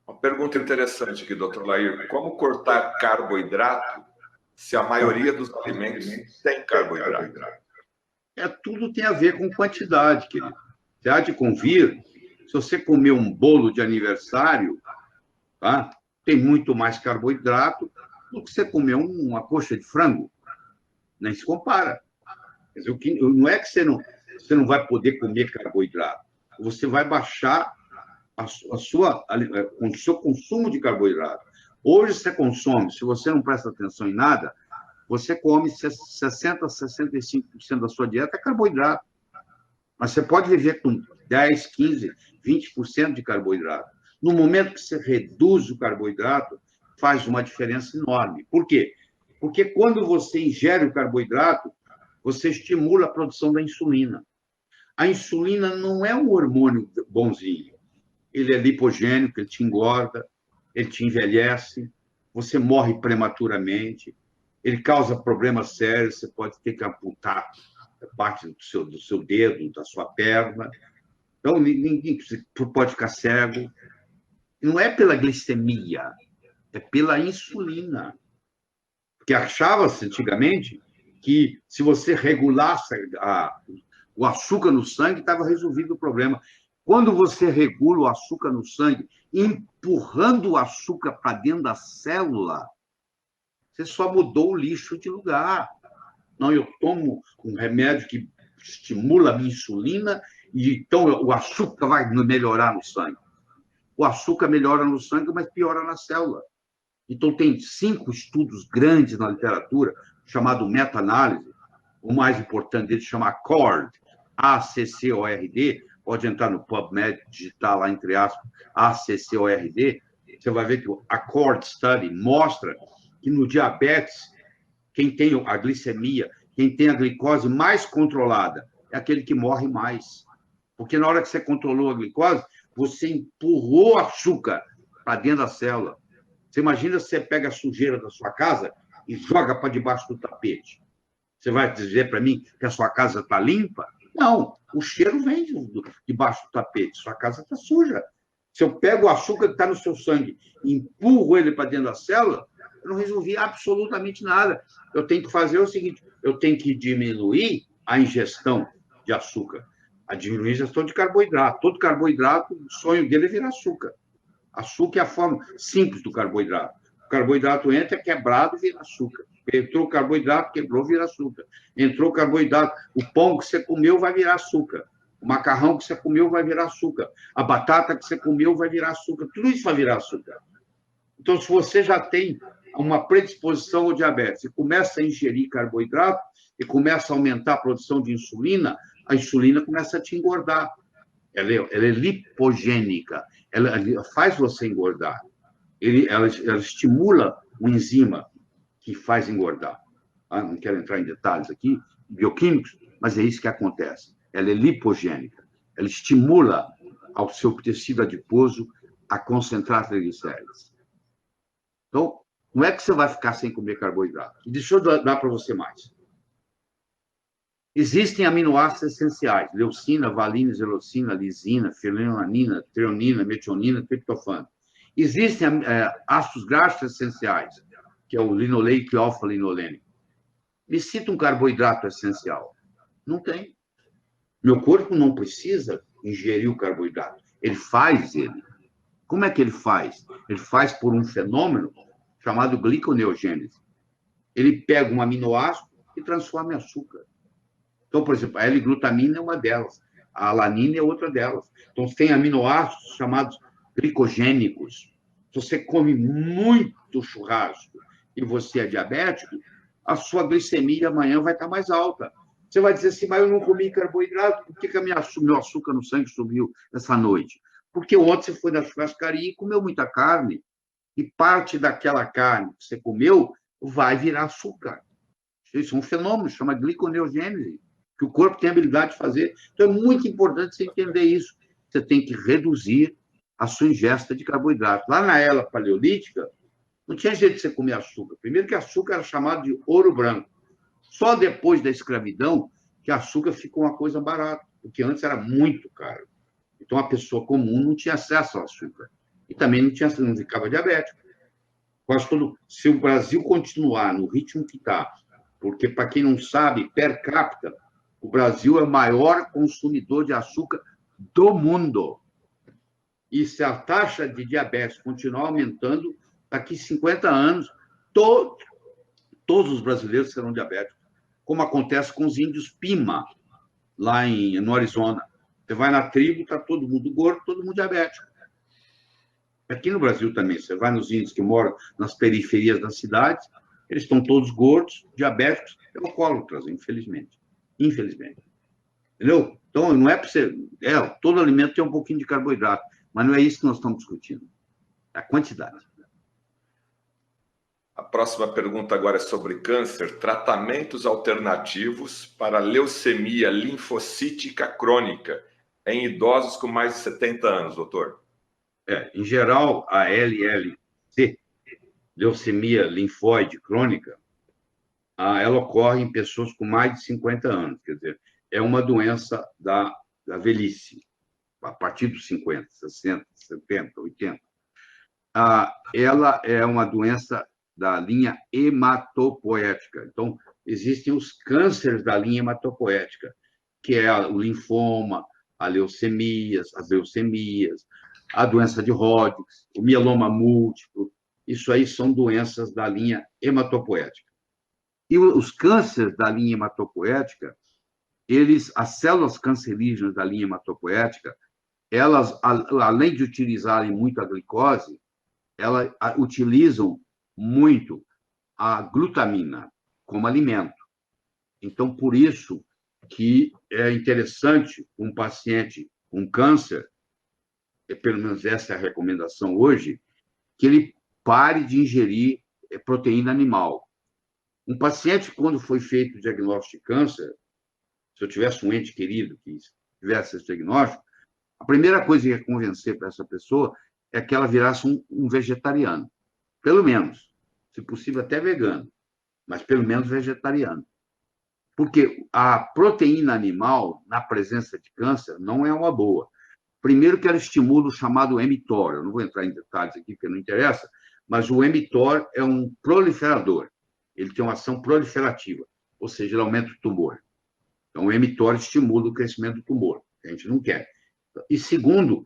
Uma pergunta interessante aqui, doutor Lair. Como cortar carboidrato se a maioria dos alimentos tem carboidrato? Tudo tem a ver com quantidade, querido. Você há de convir, se você comer um bolo de aniversário, tá? Tem muito mais carboidrato do que você comer uma coxa de frango. Nem se compara. Quer dizer, não é que você não vai poder comer carboidrato. Você vai baixar o seu consumo de carboidrato. Hoje você consome, se você não presta atenção em nada, você come 60% a 65% da sua dieta é carboidrato. Mas você pode viver com 10, 15, 20% de carboidrato. No momento que você reduz o carboidrato, faz uma diferença enorme. Por quê? Porque quando você ingere o carboidrato, você estimula a produção da insulina. A insulina não é um hormônio bonzinho. Ele é lipogênico, ele te engorda, ele te envelhece, você morre prematuramente, ele causa problemas sérios, você pode ter que amputar parte do seu dedo, da sua perna. Então, ninguém pode ficar cego. Não é pela glicemia, é pela insulina. Porque achava-se antigamente que se você regulasse o açúcar no sangue, estava resolvido o problema. Quando você regula o açúcar no sangue, empurrando o açúcar para dentro da célula, você só mudou o lixo de lugar. Não, eu tomo um remédio que estimula a minha insulina e então o açúcar vai melhorar no sangue. O açúcar melhora no sangue, mas piora na célula. Então, tem 5 estudos grandes na literatura, chamado meta-análise. O mais importante deles chama ACCORD, ACCORD. Pode entrar no PubMed, digitar lá, entre aspas, ACCORD. Você vai ver que o ACCORD Study mostra que no diabetes, quem tem a glicemia, quem tem a glicose mais controlada, é aquele que morre mais. Porque na hora que você controlou a glicose, você empurrou açúcar para dentro da célula. Você imagina se você pega a sujeira da sua casa e joga para debaixo do tapete. Você vai dizer para mim que a sua casa está limpa? Não, o cheiro vem debaixo do tapete. Sua casa está suja. Se eu pego o açúcar que está no seu sangue e empurro ele para dentro da célula, eu não resolvi absolutamente nada. Eu tenho que fazer o seguinte, eu tenho que diminuir a ingestão de açúcar, a diminuir a ingestão de carboidrato. Todo carboidrato, o sonho dele é virar açúcar. Açúcar é a forma simples do carboidrato. O carboidrato entra, é quebrado e vira açúcar. Entrou o carboidrato, quebrou, vira açúcar. Entrou o carboidrato, o pão que você comeu vai virar açúcar. O macarrão que você comeu vai virar açúcar. A batata que você comeu vai virar açúcar. Tudo isso vai virar açúcar. Então, se você já tem uma predisposição ao diabetes e começa a ingerir carboidrato e começa a aumentar a produção de insulina, a insulina começa a te engordar. Ela é lipogênica, ela faz você engordar. Ela estimula uma enzima que faz engordar. Não quero entrar em detalhes aqui, bioquímicos, mas é isso que acontece. Ela é lipogênica, ela estimula ao seu tecido adiposo a concentrar triglicéridos. Então, não é que você vai ficar sem comer carboidrato. Deixa eu dar para você mais. Existem aminoácidos essenciais, leucina, valina, gelocina, lisina, fenilalanina, treonina, metionina, triptofano. Existem ácidos graxos essenciais, que é o linoleico e alfa-linolênico. Me cita um carboidrato essencial. Não tem. Meu corpo não precisa ingerir o carboidrato. Ele faz ele. Como é que ele faz? Ele faz por um fenômeno chamado gliconeogênese. Ele pega um aminoácido e transforma em açúcar. Então, por exemplo, a L-glutamina é uma delas, a alanina é outra delas. Então, tem aminoácidos chamados glicogênicos. Se você come muito churrasco e você é diabético, a sua glicemia amanhã vai estar mais alta. Você vai dizer assim, mas eu não comi carboidrato, por que meu açúcar no sangue subiu essa noite? Porque ontem você foi na churrascaria e comeu muita carne, e parte daquela carne que você comeu vai virar açúcar. Isso é um fenômeno, chama gliconeogênese, que o corpo tem a habilidade de fazer. Então, é muito importante você entender isso. Você tem que reduzir a sua ingesta de carboidrato. Lá na era paleolítica, não tinha jeito de você comer açúcar. Primeiro que açúcar era chamado de ouro branco. Só depois da escravidão que açúcar ficou uma coisa barata, porque antes era muito caro. Então, a pessoa comum não tinha acesso ao açúcar. e também não ficava diabético. Quase todo, se o Brasil continuar no ritmo que está, porque, para quem não sabe, per capita, o Brasil é o maior consumidor de açúcar do mundo. E se a taxa de diabetes continuar aumentando, daqui a 50 anos, todos os brasileiros serão diabéticos, como acontece com os índios Pima, lá no Arizona. Você vai na tribo, está todo mundo gordo, todo mundo diabético. Aqui no Brasil também, você vai nos índios que moram nas periferias das cidades, eles estão todos gordos, diabéticos, alcoólatras, infelizmente. Infelizmente. Entendeu? Então, não é para você... todo alimento tem um pouquinho de carboidrato, mas não é isso que nós estamos discutindo. É a quantidade. A próxima pergunta agora é sobre câncer. Tratamentos alternativos para leucemia linfocítica crônica em idosos com mais de 70 anos, doutor. Em geral, a LLC, leucemia linfóide crônica, ela ocorre em pessoas com mais de 50 anos. Quer dizer, é uma doença da velhice, a partir dos 50, 60, 70, 80. Ela é uma doença da linha hematopoética. Então, existem os cânceres da linha hematopoética, que é o linfoma, as leucemias, a doença de Hodgkin, o mieloma múltiplo. Isso aí são doenças da linha hematopoética. E os cânceres da linha hematopoética, as células cancerígenas da linha hematopoética, elas, além de utilizarem muito a glicose, elas utilizam muito a glutamina como alimento. Então, por isso que é interessante um paciente com câncer, pelo menos essa é a recomendação hoje, que ele pare de ingerir proteína animal. Um paciente, quando foi feito o diagnóstico de câncer, se eu tivesse um ente querido que tivesse esse diagnóstico, a primeira coisa que ia convencer para essa pessoa é que ela virasse um vegetariano. Pelo menos. Se possível, até vegano. Mas, pelo menos, vegetariano. Porque a proteína animal, na presença de câncer, não é uma boa. Primeiro que ela estimula o chamado mTOR. Eu não vou entrar em detalhes aqui, porque não interessa, mas o mTOR é um proliferador. Ele tem uma ação proliferativa, ou seja, ele aumenta o tumor. Então, o mTOR estimula o crescimento do tumor, que a gente não quer. E, segundo,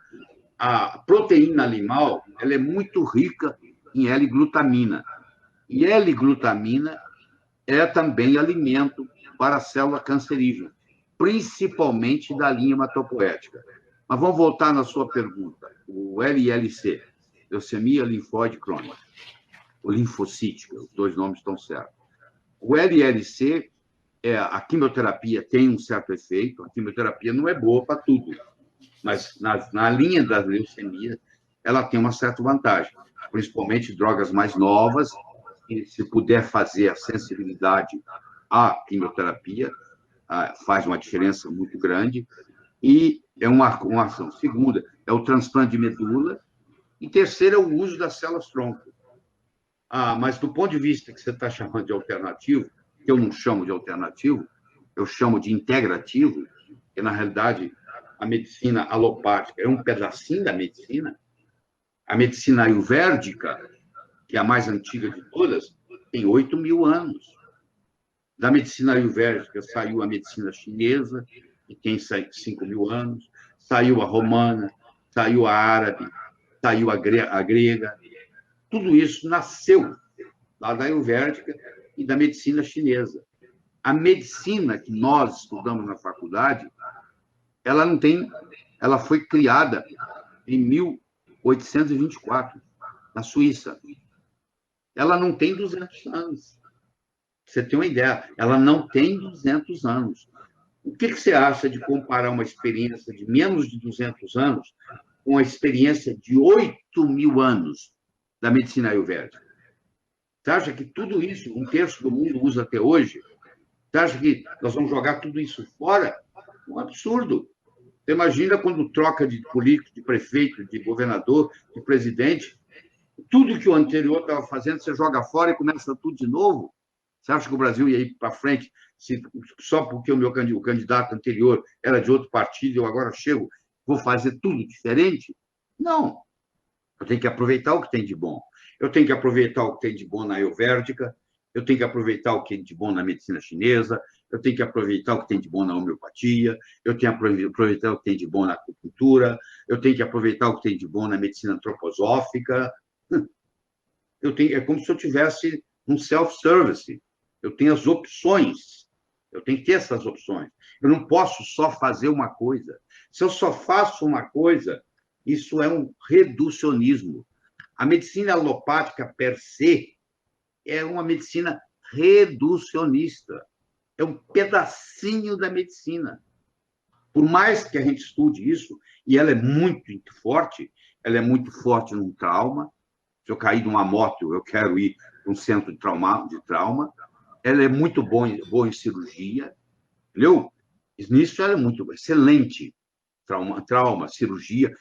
a proteína animal ela é muito rica em L-glutamina. E L-glutamina é também alimento para a célula cancerígena, principalmente da linha hematopoética. Mas vamos voltar na sua pergunta. O LLC, leucemia linfóide crônica, ou linfocítica, os dois nomes estão certos. O LLC, a quimioterapia tem um certo efeito, a quimioterapia não é boa para tudo, mas na linha das leucemias, ela tem uma certa vantagem, principalmente drogas mais novas, e se puder fazer a sensibilidade à quimioterapia, faz uma diferença muito grande, e é uma ação. Segunda, é o transplante de medula, e terceira, é o uso das células-tronco. Mas do ponto de vista que você está chamando de alternativo, que eu não chamo de alternativo, eu chamo de integrativo, que, na realidade, a medicina alopática é um pedacinho da medicina. A medicina ayurvédica, que é a mais antiga de todas, tem 8.000 anos. Da medicina ayurvédica saiu a medicina chinesa, que tem 5.000 anos, saiu a romana, saiu a árabe, saiu a grega. Tudo isso nasceu lá da ayurvédica e da medicina chinesa. A medicina que nós estudamos na faculdade, ela foi criada em 1824, na Suíça. Ela não tem 200 anos. Você tem uma ideia, ela não tem 200 anos. O que você acha de comparar uma experiência de menos de 200 anos com a experiência de 8.000 anos da medicina ayurvédica? Você acha que tudo isso, 1/3 do mundo usa até hoje? Você acha que nós vamos jogar tudo isso fora? Um absurdo. Você imagina quando troca de político, de prefeito, de governador, de presidente, tudo que o anterior estava fazendo, você joga fora e começa tudo de novo? Você acha que o Brasil ia ir para frente só porque o candidato anterior era de outro partido, eu agora chego, vou fazer tudo diferente? Não. Eu tenho que aproveitar o que tem de bom. Eu tenho que aproveitar o que tem de bom na ayurvédica, eu tenho que aproveitar o que tem de bom na medicina chinesa, eu tenho que aproveitar o que tem de bom na homeopatia, eu tenho que aproveitar o que tem de bom na acupuntura, eu tenho que aproveitar o que tem de bom na medicina antroposófica. É como se eu tivesse um self-service. Eu tenho as opções. Eu tenho que ter essas opções. Eu não posso só fazer uma coisa. Se eu só faço uma coisa, isso é um reducionismo. A medicina alopática, per se, é uma medicina reducionista. É um pedacinho da medicina. Por mais que a gente estude isso, e ela é muito forte num trauma. Se eu cair de uma moto, eu quero ir para um centro de trauma. Ela é muito boa em cirurgia, entendeu? Nisso ela é muito excelente. Trauma, cirurgia.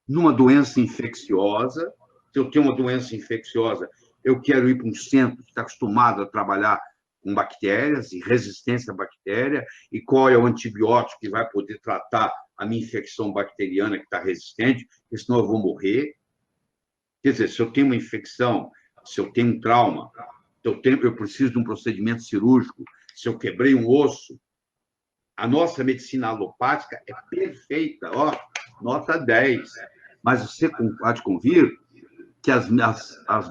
Numa doença infecciosa, se eu tenho uma doença infecciosa, eu quero ir para um centro que está acostumado a trabalhar com bactérias e resistência à bactéria, e qual é o antibiótico que vai poder tratar a minha infecção bacteriana que está resistente, porque senão eu vou morrer. Quer dizer, se eu tenho uma infecção, se eu tenho um trauma, eu preciso de um procedimento cirúrgico, se eu quebrei um osso, a nossa medicina alopática é perfeita, ó, nota 10. Mas você há de convir que as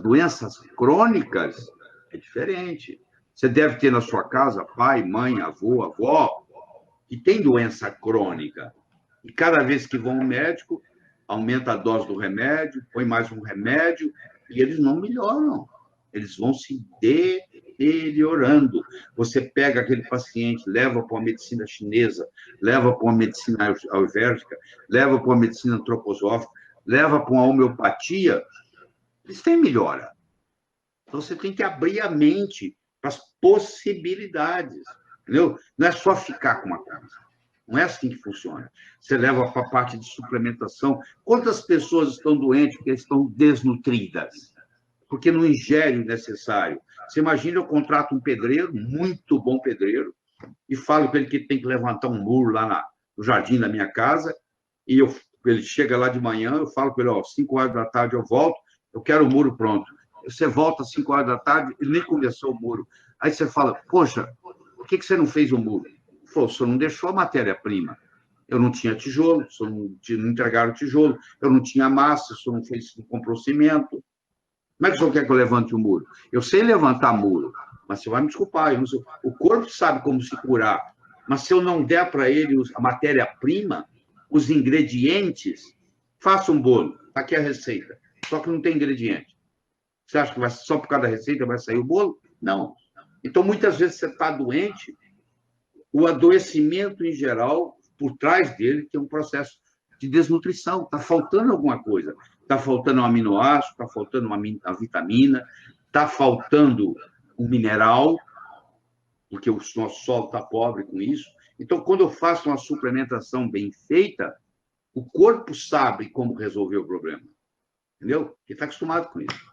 doenças crônicas é diferente. Você deve ter na sua casa pai, mãe, avô, avó, que tem doença crônica. E cada vez que vão ao médico, aumenta a dose do remédio, põe mais um remédio, e eles não melhoram. Eles vão se deteriorando. Você pega aquele paciente, leva para uma medicina chinesa, leva para uma medicina ayurvédica, leva para uma medicina antroposófica, leva para uma homeopatia, eles têm melhora. Então, você tem que abrir a mente para as possibilidades, entendeu? Não é só ficar com uma coisa. Não é assim que funciona. Você leva para a parte de suplementação. Quantas pessoas estão doentes porque estão desnutridas? Porque não ingerem o necessário. Você imagina, eu contrato um pedreiro, muito bom pedreiro, e falo para ele que tem que levantar um muro lá no jardim da minha casa, e ele chega lá de manhã, eu falo para ele, ó, 5 horas da tarde eu volto, eu quero o muro pronto. Você volta às 5 horas da tarde, ele nem começou o muro. Aí você fala, poxa, por que você não fez o muro? Ele falou, o senhor não deixou a matéria-prima. Eu não tinha tijolo, o senhor não entregaram tijolo, eu não tinha massa, o senhor não comprou cimento. Como é que o senhor quer que eu levante o muro? Eu sei levantar muro, mas você vai me desculpar. O corpo sabe como se curar, mas se eu não der para ele a matéria-prima, os ingredientes, faça um bolo. Aqui é a receita. Só que não tem ingrediente. Você acha que só por causa da receita vai sair o bolo? Não. Então, muitas vezes você está doente, o adoecimento em geral, por trás dele, tem um processo de desnutrição. Está faltando alguma coisa. Está faltando um aminoácido, está faltando uma vitamina, está faltando um mineral, porque o nosso solo está pobre com isso. Então, quando eu faço uma suplementação bem feita, o corpo sabe como resolver o problema. Entendeu? Porque está acostumado com isso.